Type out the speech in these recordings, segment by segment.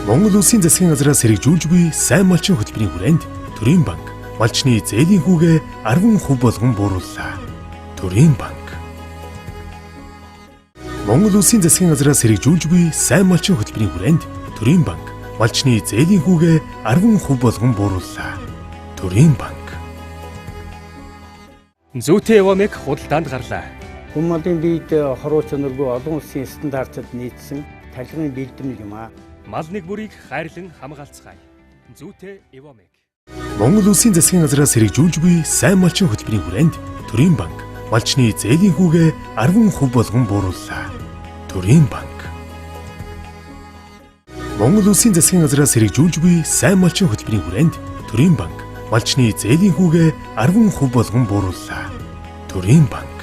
Монгол Улсын засгийн газраас хэрэгжүүлж буй сайн малчин хөтөлбөрийн хүрээнд Төрийн банк малчны зээлийн хүүгээ 10% болгон буурууллаа. Төрийн банк. Монгол Улсын засгийн газраас хэрэгжүүлж буй сайн малчин хөтөлбөрийн хүрээнд Төрийн банк малчны зээлийн хүүгээ 10% болгон буурууллаа. Төрийн банк. Зүйтэй Эвомек худалдаанд гарлаа. Хүн малын биед хоруу чанаргүй олон улсын стандартад нийцсэн тархины бэлтгэл юм аа. Малны бүрийг хайрлан хамгаалцгаая. Зүйтэй Эвомек. Монгол Улсын засгийн газраас хэрэгжүүлж буй сайн малчин хөтөлбөрийн хүрээнд Төрийн банк малчны зээлийн хүүгээ 10% болгон буурууллаа. Төрийн банк. Монгол Улсын засгийн газраас хэрэгжүүлж буй сайн малчин хөтөлбөрийн хүрээнд Төрийн банк малчны зээлийн хүүгээ 10% болгон буурууллаа. Төрийн банк.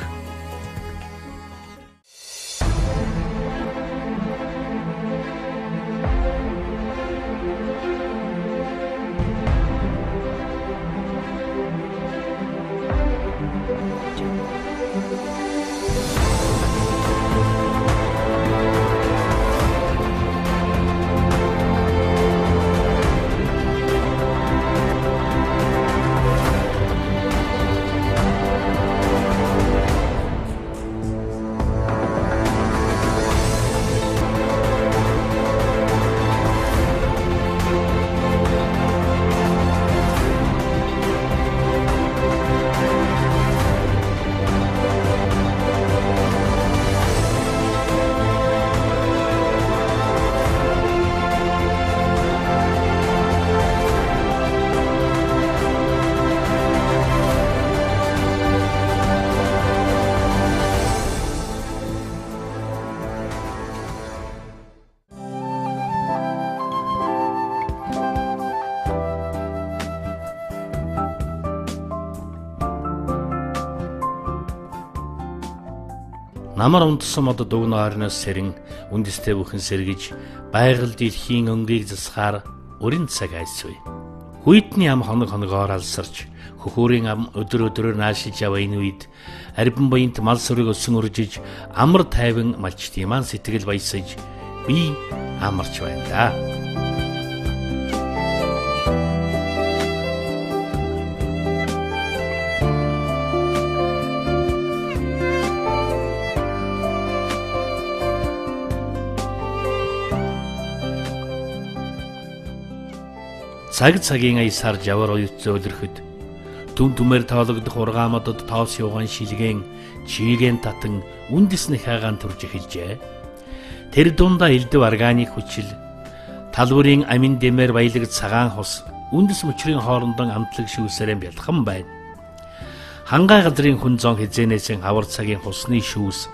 Намар унтсан мод дугна гарнаас сэрэн үндэстэй бүхэн сэргэж байгаль дэлхийн өнгийг засахаар өрийн цаг айсвэ. Хүйтний ам хоногоор алсарч хөхөөрийн ам өдөр өдрөөр наашиж яваа энэ үед арбан баянт мал сүрэг өсөн үржиж амар тайван малчт яман сэтгэл баясаж би амарч байна да. Цаг цагийн аясаар жавар оюут зөөлрөхөд түн түмээр тоологдох ургаамадад тоос юугаан шилгэн чийгэн татан үндэсний хаагаан төрж эхэлжээ. Тэр дундаа элдв органик хүчил талбарын амин дэмээр баялаг цагаан хус үндэс мөчрийн хоорондон амтлаг шүүсээрэн бялхан байна. Хангай газрын хүн зон хизээнээс хавар цагийн хусны шүүс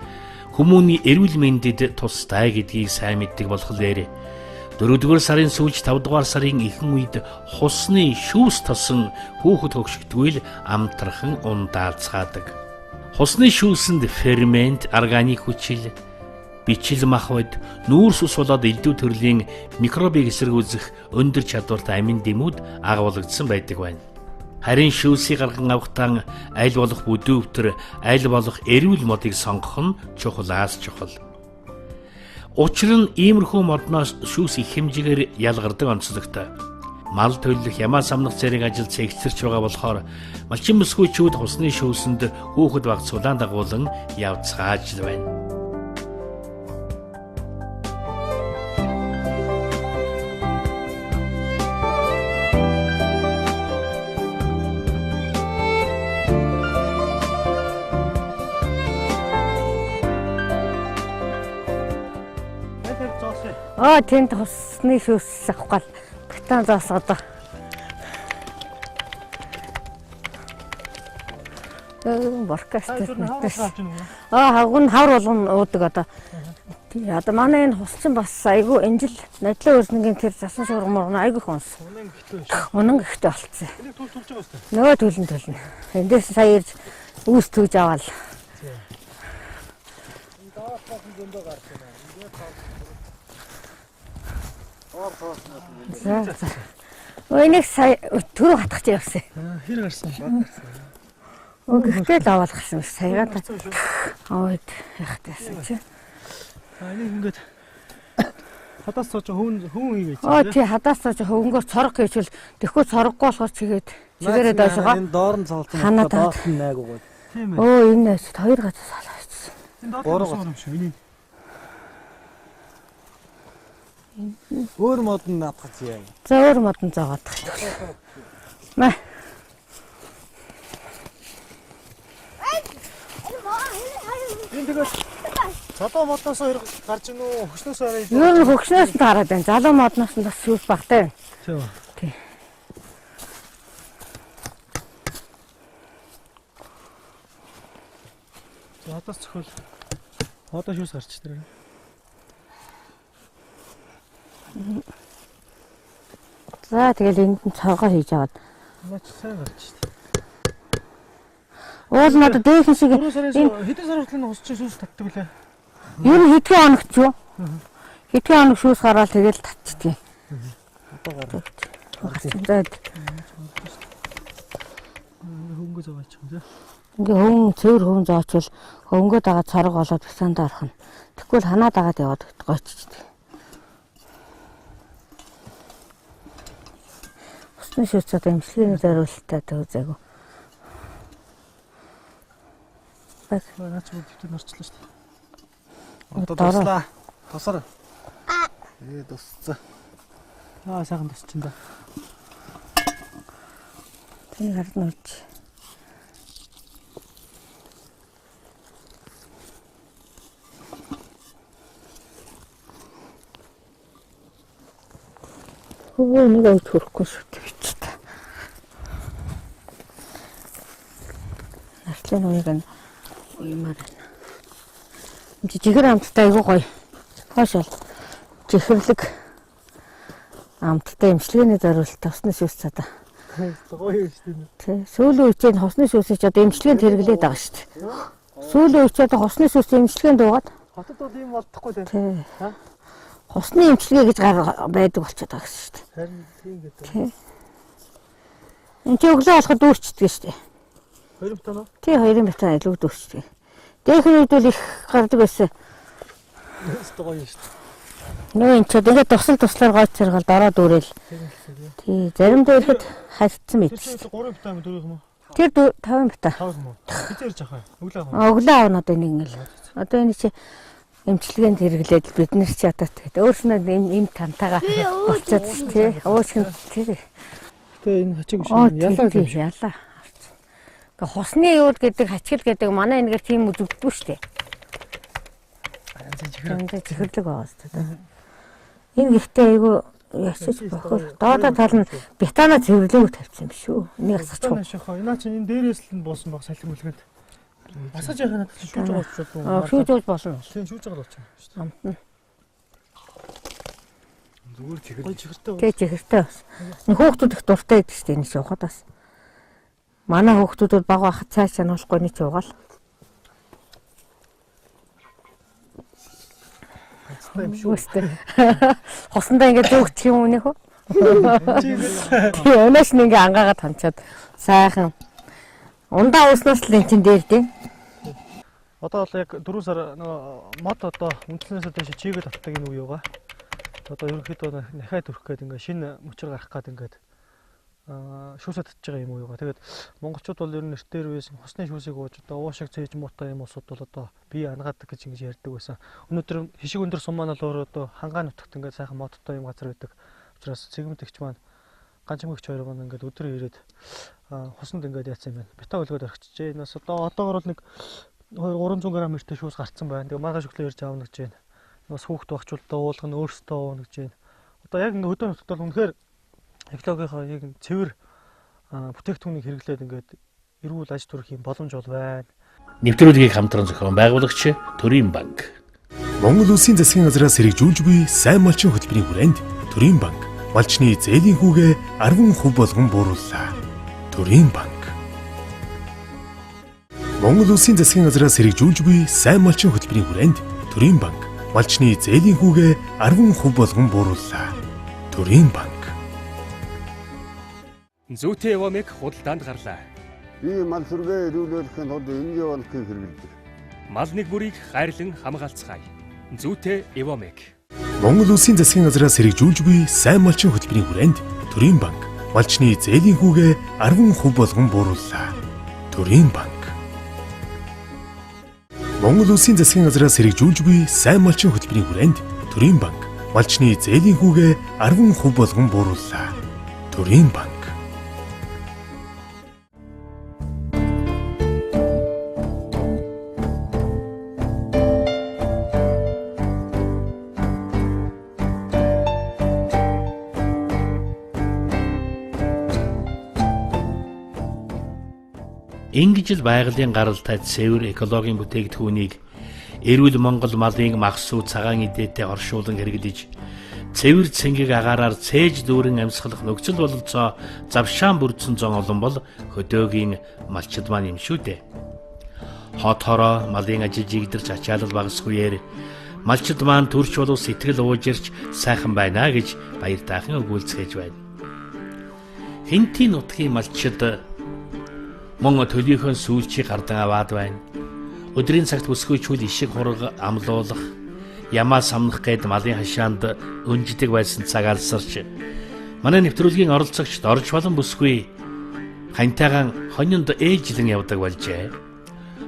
хүмүүний эрүүл мэндэд тустай гэдгийг сайн мэддэг болохоор 4-р сарын сүүлч 5-р сарын ихэнх үед хусны шүүс тосон хүүхэд хөгшгдгүйл амтрхан ундаалцгаадаг. Хусны шүүсэнд фермент, органик хүчил, бичил махбод, нүүрс ус болоод элдв төрлийн микробыг эсэргүүцэх өндөр чадвартай амин дэмүүд агуулгдсан байдаг байна. Харин шүүсийг гарган авахтан аль болох бүдүүвтэр, аль болох эрүүл модыг сонгох нь чухлаас чухал. Учир нь иймэрхүү модноос шүүс их хэмжээгээр ялгардаг онцлогтой. Мал төлөх ямаа самнах зэрэг ажил цэгцэрч байгаа болохоор малчин бүсгүйчүүд хусны шүүсэнд хүүхэд багцуулан дагуулan явцгааж байна. Тэнд хусны шүүс авах гал батан заасаад. Боркаст. Хагун хавар болгон уудаг одоо. Одоо манай энэ хусчин бас айгүй энэ жил надлаа өрснөгийн тэр засан шуурмаар айгүй хонс. Унан ихтэй болцсон. Нөгөө төлн. Эндээс сая ирж үүс төгж аваад. Өөнийх сая түрүү хатгах явсан. Хэр гарсан? Гэхдээ л аваалгасан саягаад. Ойд яхтайсан чи. Энийг ингээд Хадаас сууж хүн хийгээч. Тий хадаас сууж хөнгөөр цорог хийчихвэл тэгэхгүй цороггүй болохоос чигээд чигээрээ дойшоо. Энэ доор нь цолсон. Ханаа доос нь найгуугаа. Тийм ээ. Энэ хоёр газар салаачихсан. Энэ доор юм шиг энийг. Өөр мод нь наадах яа. За өөр мод нь заагаад тах. Маа. Энэ тэгээд залуу модноос хоёр гарч ийн үү? Хөгснөөс арай. Юу н хөгснөөс нь гараад байна. Залуу модноос нь бас шүүс багтай байна. Тийм. Тий. За хадаас цохол. Одоо шүүс гарч тэр. За тэгэл энд нь цоргоо хийж аваад. Наач сайн гарч шүү. Уул надад дээхэн шиг хэдэн сар хүртэл нь усч шүүс татдаг үлээ. Юу н хэдхэн хоног ч юу? Хэдхэн хоног шүүс гараад тэгэл татчихдгийг. Одоо гараад. За хөнгө зовооч юм тий. ингээ хүн цэвэр хүн зоочвол хөнгөө дагаад цорог болоод бисанд орох нь. Тэгвэл ханаа дагаад яваад гойччихдаг. Усны шүүцүүд эмчилгээний зориулалтаа төгөөзэйгөө. Наач бүгд норчлоо шүү дээ. Одоо туслаа. Тусар. Тусцаа. Сайхан тусчин да. Тэний хард нууч. Хөө нэг авч хөрөхгүй шүү дээ. Нартлын үеиг нь уймаар байна. Жигэр амттай айгуу гоё. Хоошол жихэрлэг амттай эмчилгээний зориулалт усны шүүс цаадаа. Гоё шүү дээ. Тий. Сүүлийн үеийн хосны шүүсийг одоо эмчилгээнд хэрэглээд байгаа шүү дээ. Сүүлийн үеийн одоо хосны шүүс эмчилгээнд дуугаад. Хотод бол ийм болдохгүй дээ. Тий. Хосны эмчилгээ гэж байдаг болчиход байгаа шүү дээ. Харин тийм гэдэг. Тий. Энд чи өглөө болоход дүүрчдэг шүү дээ. 2 битэн үү? Тий 2 битэн илүү дүүрчдэг. Дээхэн үед бол их гардаг байсан. Өстө гоё шүү дээ. Нөө энэ ч ингээд туслаар гойц зэрэгэл дараа дүүрэл. Тий заримдаа ихэд хайлтсан мэт. Тэр 3 битэн юм 4 юм уу? Тэр 5 битэн. 5 юм уу? Хизээр жах аа. Өглөө аа. Өглөө аавна одоо энийг ингээл. Одоо энэ чи эмчилгээнд хэрэглээд бид нар чи одоо тэгээд өөрснөө эм тантайгаа болчиход тий. Уушгин тий. Тэгээ энэ хачиг биш ялаа тий ялаа. Гэ хусны юул гэдэг хачгил гэдэг манай энэгээр тийм үзэгддүү штэ. Энд чихэрлэг байгаа шүү дээ. Энэ гэхдээ айгу ясаж бохор. Доодоо тал нь бетана цэвэрлээг тавьсан юм шүү. Энийг асгачих. Энэ ч энэ дээрээс л буусан баг салхи мүлгэнд. Асаж яхаа надад шүүж байгаа болчихсон. Шүүж ууж болно. Тийм шүүж байгаа болчихсон шүү дээ. Амтна. Зүгээр чихэртэй. Тэг чихэртэй бас. Энэ хүүхдүүд их дуртай байдаг шүү дээ энэ шуухад бас. Манай хүүхдүүд бол баг байхад цааш сануулахгүй нэг ч уугаал. юм шүү. Хосондоо ингээд зөөгчих юм үнэхөө. Тийм өнөөс нь ингээд ангаагаад ханчаад сайхан ундаа ууснаас л энэ чин дээр тийм. Одоо бол яг 4 сар мод одоо үндснээс дэше чигээ татдаг энэ үе байгаа. Одоо ерөнхийдөө дахиад өрөх гээд ингээд шинэ мөчөр гарах гээд ингээд шүүсээ татж байгаа юм уу юугаа. Тэгээд монголчууд бол ер нь нэртээр байсан хосны шүүсийг ууж одоо уушиг цээж муутай юм усуд бол одоо бие ангаадаг гэж ингэж ярьдаг байсан. Өнөөдөр хишиг өндөр сум маань бол өөрөө одоо хангаа нутагт ингээд сайхан модтой юм газар байдаг. Учраас цэгмэгч маань ганчмэгч хоёр маань ингээд өдөр ирээд хосонд ингээд яатсан юм байна. Бета өлгөөд орчихжээ. Нас одоогоор бол нэг 300 г мөртэй шүүс гарцсан байна. Тэгээ маргааш өглөө ирж аавна гэж байна. Бас хүүхд багчултаа уулгана өөрсдөө ууна гэж байна. Одоо яг ингээд өдөр нутагт бол үнэхээр экологийнхаа яг цэвэр бүтээгдэхүүнийг хэрэглээд ингээд эрүүл аж төрөх юм боломж бол байна. Нэвтрүүлгийг хамтран зохион байгуулагч Төрийн банк. Монгол Улсын засгийн газраас хэрэгжүүлж буй сайн малчин хөтөлбөрийн хүрээнд Төрийн банк малчны зээлийн хүүгээ 10% болгон буурууллаа. Төрийн банк. Монгол Улсын засгийн газраас хэрэгжүүлж буй сайн малчин хөтөлбөрийн хүрээнд Төрийн банк малчны зээлийн хүүгээ 10% болгон буурууллаа. Төрийн банк. Зүйтэй Эвомик худалдаанд гарлаа. Би мал сүргээ эрүүлүүлэхэд тулд энэ явуулахыг хэрэгэлдэг. Малны бүрийг хайрлан хамгаалцгаая. Зүйтэй Эвомик. Монгол Улсын засгийн газраас хэрэгжүүлж буй сайн малчин хөтөлбөрийн хүрээнд Төрийн банк малчны зээлийн хүүгээ 10% болгон буурууллаа. Төрийн банк. Монгол Улсын засгийн газраас хэрэгжүүлж буй сайн малчин хөтөлбөрийн хүрээнд Төрийн банк малчны зээлийн хүүгээ 10% болгон буурууллаа. Төрийн банк. Ингэж л байгалийн гаралтай цэвэр экологийн бүтээгдэхүүнийг эрүүл Монгол малын махсуу цагаан идээтэй оршуулан хэрэглэж цэвэр цэнгийг агаараар цээж дүүрэн амьсгалах нөхцөл бололцоо завшаан бүрдсэн зон олон бол хөдөөгийн малчид маань юм шүү дээ. Хот хороо малын ажил жигдэрч ачаалал багасгүйээр малчид маань төрч болов сэтгэл уужирч сайхан байна гэж баяр таахан өгүүлцгээж байна. Хинтийн нутгийн малчид мөн төлийнхөө сүүлчийг гардан аваад байна. Өдрийн цагт бүсгүйчүүл ишиг хураг амлуулах, ямаа самнах гээд малын хашаанд өнждөг байсан цаг алсарч манай нэвтрүүлгийн оролцогчд орж болон бүсгүй хантайгаан хоньонд ээжлэн явдаг болжээ.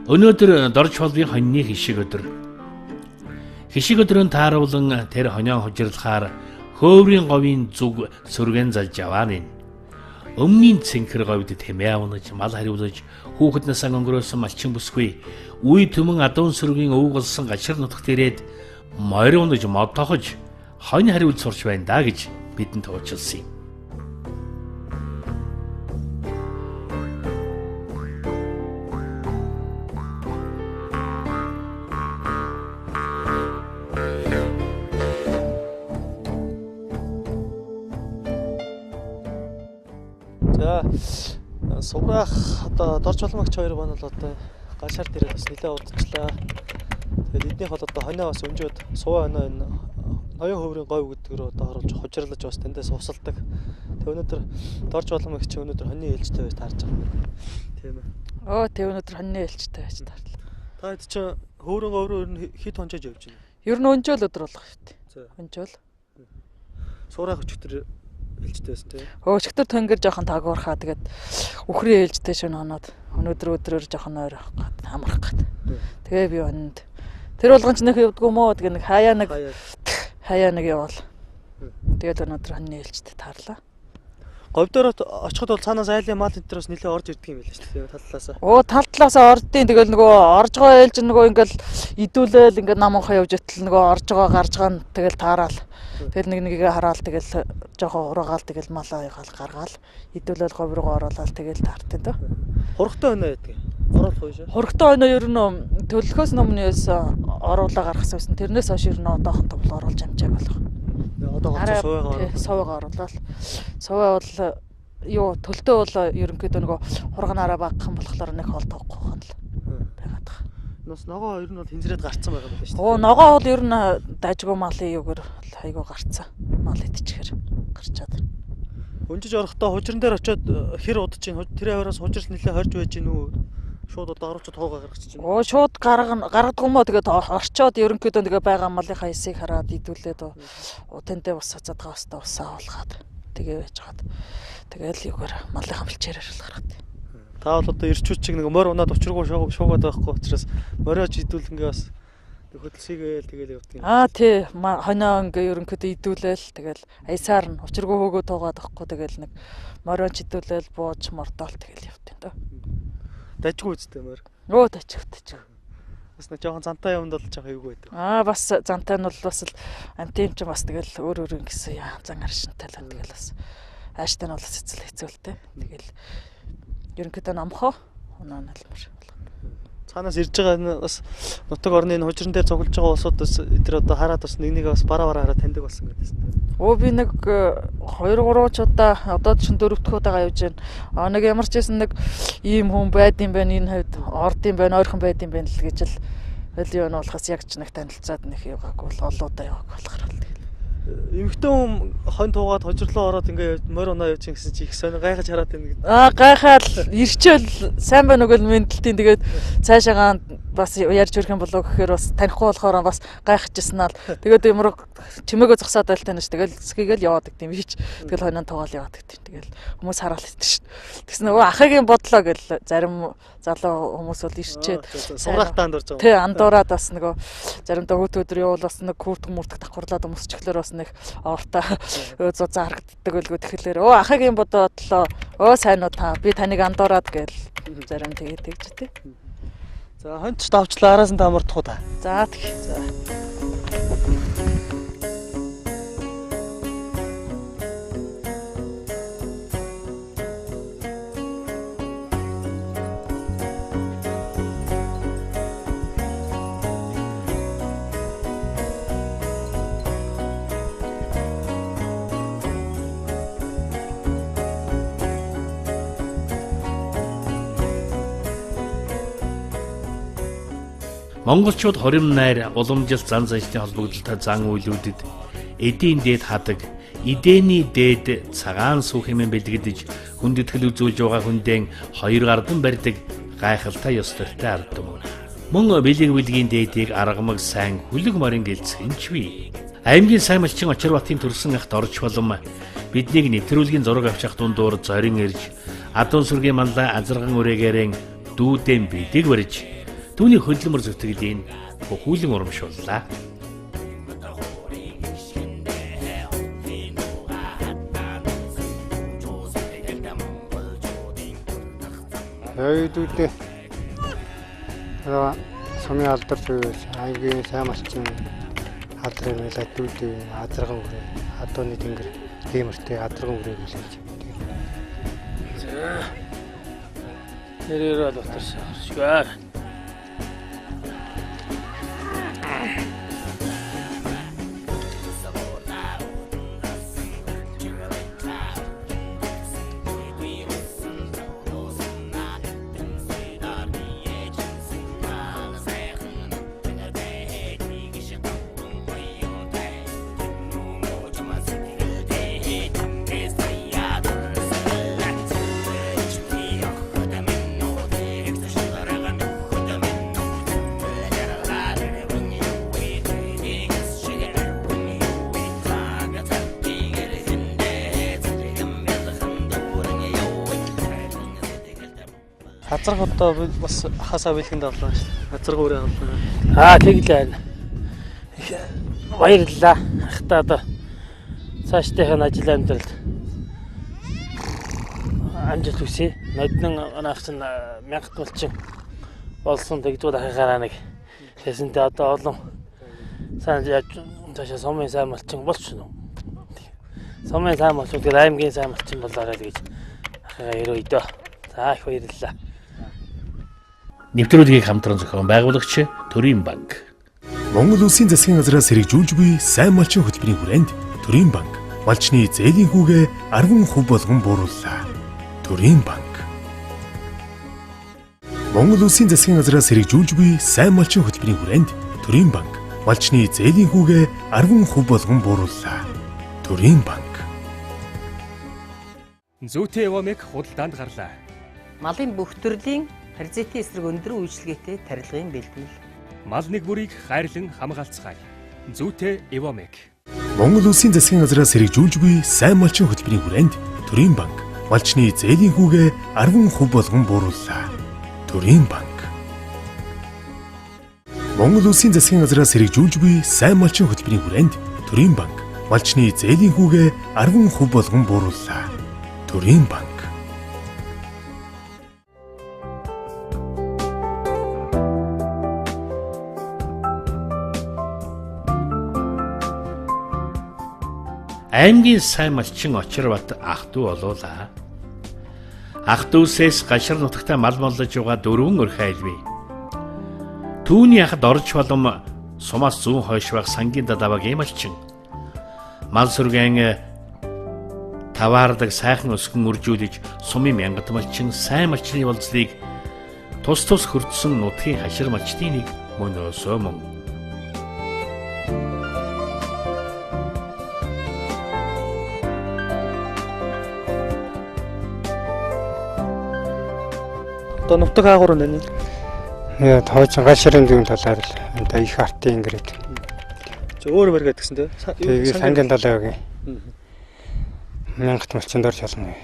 Өнөөдөр дорж холбын хоньны хишиг өдөр. Хишиг өдрөнд тааруулан тэр хонион хужирлахаар хөөврийн говийн зүг сүргэн залж явааны. Өмнгийн цэнхэр говьд тэмээ унаж, мал хариулж, хүүхэд насаа өнгөрөөсөн малчин бүсгүй үе төмөн адуун сүргийн өвөг болсон гашир нутагт ирээд морь унаж, мод тохож, хонь хариулж сурч байна да гэж бидэнд туулчилсан юм. Суграах одоо дорж боломогч хоёр маань бол одоо гашаар дээрээ бас нэлээд удажлаа. Тэгээд эднийх бол одоо хонио бас өнжөөд суваа хонио энэ ноён хөврийн говь гэдгээр одоо оруулж хужирлаж бас тэндээс усалдаг. Тэгээд өнөөдөр дорж боломогч өнөөдөр хоны ээлжтэй байж таарж байгаа. Тийм ээ. Тэг өнөөдөр хоны ээлжтэй байж таарлаа. Та хэд чи хөврийн говь руу хэд хончож явж байна? Ер нь өнжөөл өдөр болох хэвтэй. Өнжөөл. Суграах өчтөр ээлжтэйсэн тий. Өчтөр тэнгэр жоохон тагуурхаа тэгээд үхрийн ээлжтэй шөнө хоноод өнөөдөр өдрөөр жоохон ойр авах гад хамрах гад. Тэгээ би онд тэр болгон ч нэг явдгүй мó тэгээ нэг хаяа нэг явал. Тэгээд өнөөдөр хоны ээлжтэй таарлаа. Говьдоор очиход бол цаанаас айлын мал энэ төрөөс нэлээ орж ирдэг юм байл шүү дээ таллаасаа. Тал талаасаа ордیں۔ Тэгэл нөгөө орж байгаа ээлж нөгөө ингээл идүүлээл ингээд наманхаа явж итэл нөгөө орж байгаа гарж байгаа нь тэгэл таараал. Тэгэл нэгээ хараал тэгэл жоохон ураагаал тэгэл малаа гаргаал идүүлээл говь руугаа оруулаад тэгэл таартын дөө. Хургтай өнөө яддаг. Оруулах уу шүү. Хургтай өнөө ер нь төлөхөөс номноос оруулаа гаргасан байсан. Тэрнээс хойш ер нь одоохон товл оруулж амжааг болох. Одоо суваагаа оруулаад суваа бол юу төлтөө бол ерөнхийдөө нөгөө хурганаараа багхан болохоор нэг хол тоохгүй хань л байгаад байгаа. Нус ногоо ер нь бол хинзрээд гарцсан байгаа юм байна шүү дээ. Ногоо бол ер нь дажгүй малын юугаар айгуу гарцсан. Мал идчихэр гарчаад. Өнжиж орохдоо хужирн дээр очиод хэр удаж чинь тэр аваараас хужирл нэлээ хорж байж гин үү? Шууд одоо оруулж тоогоо гаргачих чинь. Шууд гаргадаг юм уу тэгээд орчоод ерөнхийдөө тэгээ байгаа малынхаа эсийг хараад идүүлээд тэнтэй бас цацаад гаастаа усаа уулгаад тэгээ байж хаад. Тэгээл юугаар малынхаа бэлчээрээр л гаргад. Та бол одоо ирчүүч чиг нэг морь унаад учиргүй шуугаад байхгүй учраас мориож идүүлэнгээ бас хөдөлсөйгээл тэгээл явдаг юм. Тий хонио ингээ ерөнхийдөө идүүлээл тэгэл аясаар нь учиргүй хөөгөө туугаад байхгүй тэгэл нэг мориож идүүлээл бууж мордоол тэгэл явдаг даа. Дажгүй үстэй мөр. Дажгүй. Бас нэг жоохон зантай юмд бол жоохон эвгүй байдаг. Бас зантай нь бол бас л амтын ч бас тэгэл өөр ингэсэн зан аршинтай л тэгэл бас ааштай нь бол эцэл хэцүүлтэй. Тэгэл ерөнхийдөө номхоо унаанал мөр. Цаанаас ирж байгаа бас нутаг орны энэ хужирн дээр цуглаж байгаа улсуудаас тэр одоо хараад бас нэг бас бараа хараад таньдаг болсон гэдээсэн. Би нэг 2-3 ч одоо чинь 4 дахь удаага явж байна. Нэг ямар ч байсан нэг ийм хүн байд юм байна энэ хавьд орд юм байна ойрхон байд юм байна л гэж л юу нь болохоос яг ч нэг танилцаад нэг яваагүй бол олоодаа яваагүй болохоор л тэгэл. Эмэгтэй хүн хонь туугаад хожирлоо ороод ингээ морь унаа явж гисэн чи их сонь гайхаж хараад байна гэдэг. Гайхаад ирчээл сайн байна уу гэл мэдлтийн тэгээд цаашаагаа бас ярьж өрх юм болов гэхээр бас танихгүй болохоор бас гайхчихсан аа. Тэгээд ямар чимээгөө зогсоод байлтай нэш. Тэгэл скигээл яваад гэдэг юм биш. Тэгэл хойноо тугаал яваад гэдэг. Тэгэл хүмүүс хараал хэлдэг шүү. Тэгсэн нөгөө ахыгийн бодлоо гэл зарим залуу хүмүүс бол ирчээд сугаахтаа андуурж байгаа. Тий, андуураад бас нөгөө заримдаа хөт өдөр явуул бас нэг күртг мөртг давхарлаад өмсчихлөөр бас нэг оортаа зузаа харагддаг байлгүй тэгэхээр ахыгийн бодлоо сайн уу та би таныг андуураад гэл зарим тэгээд тэгж тий. За хонч давчлаа араас нь таамардах уу та. За тэг. За. Монголчууд хорим найр уламжлалт зан заншны холбогдолтой зан үйлүүдэд эдийн дээд хадаг, эдээний дээд цагаан сүү хэмээн бэлтгэдэж хүндэтгэл үзүүлж байгаа хүндэн хоёр гардан барьдаг гайхалтай ёс төртэй ард түмэн. Мөн бэлгийн дээдийг аргамаг сайн хүлэг морин гэлцгэнчвэ. Аймгийн сайн малчин Очирбатын төрсөн ахт орж болом биднийг нэвтрүүлгийн зураг авчих дундуур зорин ирж адуун сүргийн манлай азарган үрэгээрэн дүүдэн бидэг барьж түүний хөдөлмөр зүтгэлийн хөхүүлэн урамшууллаа. Өөдөөдөө сумын алдарч аймгийн сайн малчин алдрын нэлээд дүүдээ азарган үрээ адууны тэнгэр дэмэртэй азарган үрээ билээж. За. Нэрээр дотор швар. Азарга одоо бас хасаа бэлгэнд авлаа шүү. Азарга өрөө авлаа. Тэглээ. Баярлалаа. Ахта одоо цаашдынх нь ажил амьдралд амжилт хүсье. Ноднон анаачин 1000 малчин болсон тэгдүүд ахыгаараа нэг хэсэнтэй одоо олон сайн цаашаа сумын сайн малчин болчихно. Сумын сайн малчин тэр аймгийн сайн малчин болоорой гэж ахыгаа өрөө идөө. За их баярлалаа. Нэвтрүүлгийг хамтран зохион байгуулагч Төрийн банк. Монгол Улсын засгийн газраас хэрэгжүүлж буй сайн малчин хөтөлбөрийн хүрээнд Төрийн банк малчны зээлийн хүүгээ 10% болгон буурууллаа. Төрийн банк. Монгол Улсын засгийн газраас хэрэгжүүлж буй сайн малчин хөтөлбөрийн хүрээнд Төрийн банк малчны зээлийн хүүгээ 10% болгон буурууллаа. Төрийн банк. Зүйтэй Эвомек худалдаанд гарлаа. Малын бүх төрлийн паразитын эсрэг өндөр үйлчлэгээтэй тарилгын бэлтгэл. Мал нэг бүрийг хайрлан хамгаалцгаая. Зүйтэй Эвомек. Монгол Улсын засгийн газраас хэрэгжүүлж буй сайн малчин хөтөлбөрийн хүрээнд Төрийн банк малчны зээлийн хүүгээ 10% болгон буурууллаа. Төрийн банк. Монгол Улсын засгийн газраас хэрэгжүүлж буй сайн малчин хөтөлбөрийн хүрээнд Төрийн банк малчны зээлийн хүүгээ 10% болгон буурууллаа. Төрийн банк. Аймгийн сайн малчин Очирбат ах トゥ болуулаа. Ах トゥ усээс гашир нутагтаа мал моллож байгаа 4 өрх айлбий. Түүний ахад орж болом сумаас зүүн хойш байх сангийн дадавагийн малчин. Мал сүргэн таваардаг сайхан өсгөн үржүүлж сумын мянгат малчин сайн малчны болцлыг тус хөрдсөн нутгийн хашир малчдын нэг мөн өсөө мөн. Одоо нутаг аагуур байна. Яа тооч гашрын дүүн талаар л энэ их артын ингээд. Өөр мэрэг гэдгсэн тий. Тэгээ сангийн талаагийн. 1000 малчин дор шална.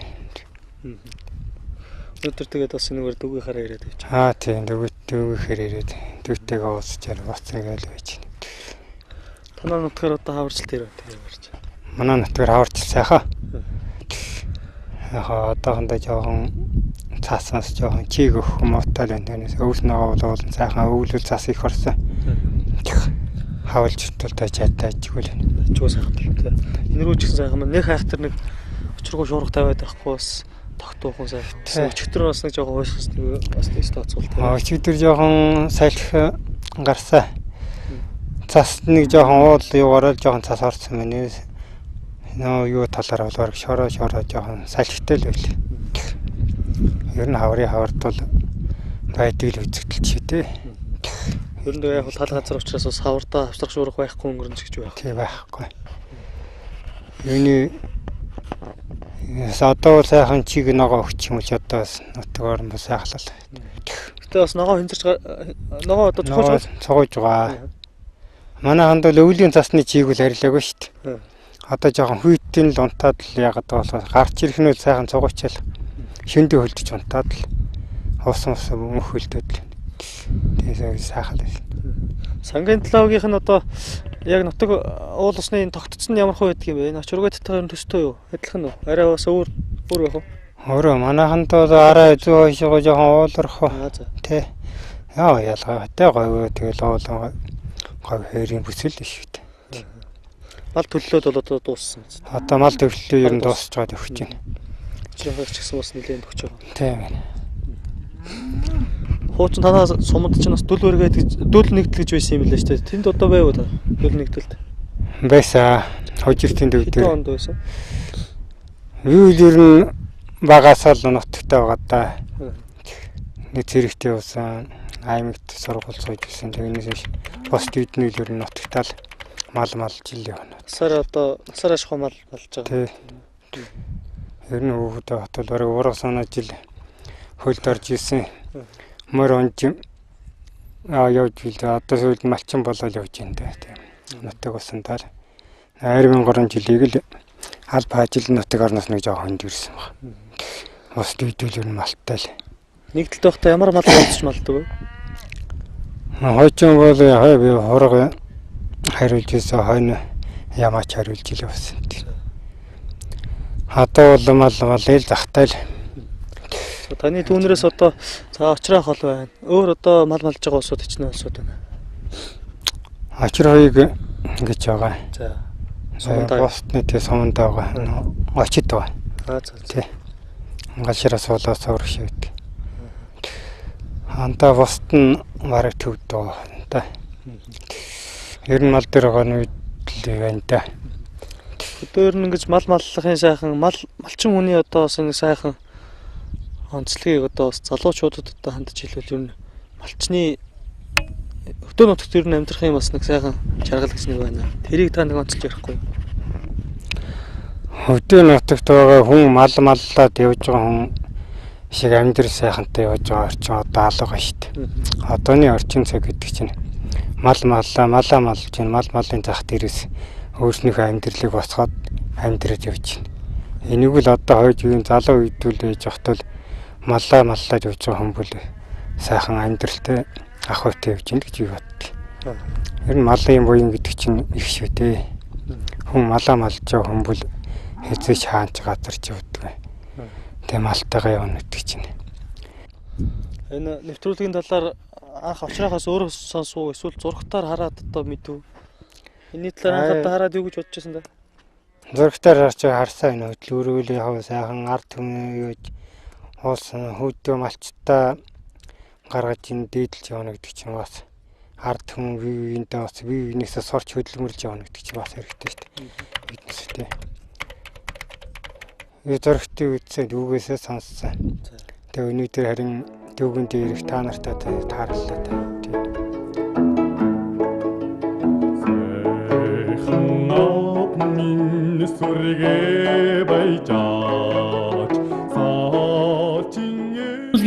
Өдөр тэгээд бас энэгээр дүүгээ хараа ирээд байж. Тийм дүүгээр ирээд дүүтэйгээ уулзчаар боцсон гээл байж. Танаа нутгаар одоо хаварчлалт ирээ ярьж. Манай нутгаар хаварчл сайхан. Одоохондоо жоохон цаасаас жоохон чиг өгөх муутай л байна. Өвлнөгөө бол сайхан өвлөл цаас их орсон. Хавалж тултай чадтайжгүй л байна. Чуу сайхан тий. Энэ рүү ч гэсэн сайхан нэг хайхтар нэг очрогоо шуурга тавиад байхгүй бас тогтоохон сайхан. Өчигдөр бас нэг жоохон уушгис нэг бас тийш тооцвол тий. Өчигдөр жоохон салхи гарсаа. Цас нэг жоохон уул юугаараа жоохон цас орсон байна. Нөө юу талаар болоор шороо жоохон салхитай л байл. Ер нь хавртвал байдгийг л үзэгдэл чи тий. Ер нь яг тал газар учраас бас хавртаа авсрах шуурга байхгүй өнгөрнө гэж байна. Тий байхгүй. Юуны одоо сайхан чиг ногоо өгч юм уу ч одоо бас нутгаар нь сайхлал. Гэтэ бас ногоо хинзэрч ногоо одоо цогож байгаа. Манай ханд бол өвлийн цасны чиг үл арилаагүй шүү дээ. Одоо жоохон хүйтэн л унтаад л ягаад болохоор гарч ирэхнүү сайхан цогоочаал. Шөндөө хөлдөж унтаад л хуусан мөнх хөлдөд л. Тэгээ сайхан л. Сангийн талаагийнх нь одоо яг нутаг уул усны тогтцсон ямар хөө байдаг юм бэ? Очрогоодтойгоор төстэй юу? Адилхан уу? Арай бас өөр байх уу? Өөрөө манайханд бол арай зөө хойшоо жоохон ууларх уу. Тэ. Яа ялгаатай гоё тэгэл уулаа гоё хэрийн бүсэл шүү дээ. Мал төллөөд бол одоо дууссан. Одоо мал төллөө ер нь дуусч байгаа төгсөж байна. Жихэрч гэсэн бас нэлээд төгсөж байгаа. Тийм. Хуучин танаа сумд чинь бас дөл өргээд дөл нэгдэл гэж байсан юм лээ шүү дээ. Тэнд одоо байв уу та? Дөл нэгдэлд. Байсаа. Хожиртын дэв дээр. Онд байсан. Юу ер нь багасаа л нутагтай байгаа да. Нэг зэрэгтэй усан аймагт сургууль сууж ирсэн. Тэгнээс бос дэвднэл ер нь нутагтай л мал жил явна. Насаар одоо насаар ашиг мал болж байгаа. Тий. Ер нь хүүхдээ хотол бараг ураг санаа жил хөлд орж исэн. Мөр онж явж билээ. Одоо сүүлд малчин болоод явж байна дээ. Нутаг усандаа 2003 жилийг л аль баажил нутаг орноос нэг жоохон хонд ирсэн баг. Бас дүйдэл ер нь малттай л. Нэгдэлт байхдаа ямар мал болчих малдаг вэ? Хойчин бол хой би хорог хариулж ийсэн хойно ямаач хариулж илээ бас. Одоо бол мал ил захтай л. Таны түүнээс одоо за очроо хол байна. Өөр одоо мал малж байгаа усууд ичнэ усууд байна. Очрооёг ингэж байгаа. За. Босны тэ суманд байгаа. Очид байгаа. За. Тий. Гашраас болоос өршөөд. Хантаа бост нь бараг төвд байгаа да. Ер нь мал дээр байгаа нь үйл байна да. Өдөр нь ингэж мал маллахын сайхан малчин хүний одоо бас нэг сайхан онцлогийг одоо бас залуучуудад одоо хандж хэлвэл ер нь малчны өдөр нутагт ер нь амьдрахын бас нэг сайхан чаргал гэж нэг байна. Тэрийг та нэг онцлж ярихгүй. Өдөр нутагт байгаа хүн маллаад явж байгаа хүн шиг амьдрал сайхантай явж байгаа орчин одоо алга шүү дээ. Одооний орчин цаг гэдэг чинь малын зах дээрээс өөрснийхөө амьдралыг босгоод амьдраад явж байна. Энийг л одоо хойж үеийн залуу үедүүл ээж ахтал маллаад явж байгаа хүн бол сайхан амьдралтай ах үйтэй явж байна гэж би боддог. Ер нь малын буян гэдэг чинь их шүү дээ. Хүн малж байгаа хүн бол хэзээ хаанч газарч явдаг. Тэгээ малтайгаа явна гэдэг чинь. Энэ нэвтрүүлгийн талаар анх очроохоос өөрөө сонсов эсвэл зургатаар хараад одоо мэдв. Энийний талаар анхудаа хараад юу гэж бодож байсан да? Зургатаар харсан энэ хөдөлгөөрөөл яваа сайхан ард түмний юуж уусан хүйдөө малчтаа гаргаж ин дээдлж явна гэдэг чинь бас ард түмэн биеиндээ бас биенээсээ сурч хөдөлмөрлж явна гэдэг чинь бас хэрэгтэй шүү дээ. Биднээс тий. Зургтыг үзсэн дүүгээсээ сонссон. Тэгээ өнөөдөр харин дүүгэн дээр та нартай таарлаа та.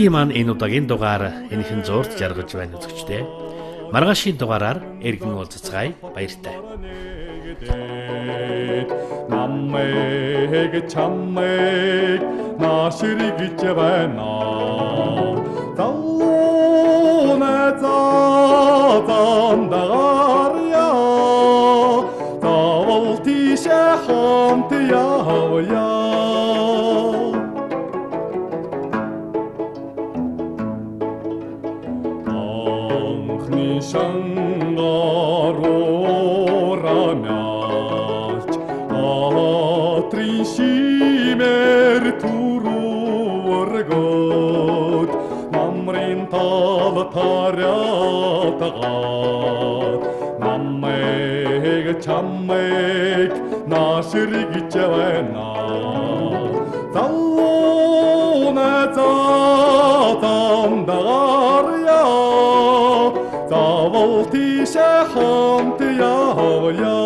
Цэгийн маань энэ удаагийн дугаар энэхэн зурд жаргаж байна үзэгчдээ. Маргаашийн дугаараар эргэн уулзцгаая. Баяртай. Намайг чамайг наашригж байна. Заuna заандаря. Завал тийшэ хамт явъя. Анхны шангаруулж атрин шимэр түрүүргөөд намрын тал тариатагаад намайг чамайг наашригж байна. Заuna заандаря. Завал тийшэ хамт явъя.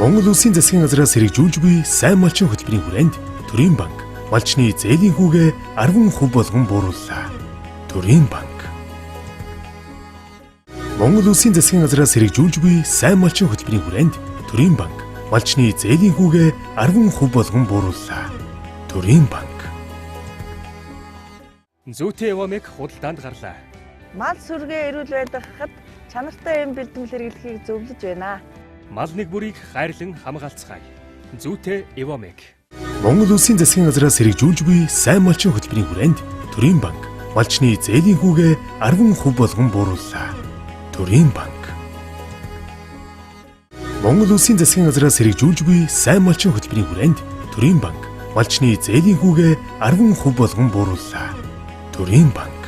Монгол Улсын засгийн газраас хэрэгжүүлж буй сайн малчин хөтөлбөрийн хүрээнд Төрийн банк малчны зээлийн хүүгээ 10% болгон буурууллаа. Төрийн банк. Монгол Улсын засгийн газраас хэрэгжүүлж буй сайн малчин хөтөлбөрийн хүрээнд Төрийн банк малчны зээлийн хүүгээ 10% болгон буурууллаа. Төрийн банк. Зүйтэй Эвомек худалдаанд гарлаа. Мал сүргээ эрүүл байдгахад чанартай эм бэлтгэл хэрэглэхийг зөвлөж байна. Мал нэг бүрийг хайрлан хамгаалцгаая. Зүйтэй Эвомек. Монгол Улсын засгийн газраас хэрэгжүүлж буй сайн малчин хөтөлбөрийн хүрээнд Төрийн банк малчны зээлийн хүүгээ 10% болгон буурууллаа. Төрийн банк. Монгол Улсын засгийн газраас хэрэгжүүлж буй сайн малчин хөтөлбөрийн хүрээнд Төрийн банк малчны зээлийн хүүгээ 10% болгон буурууллаа. Төрийн банк.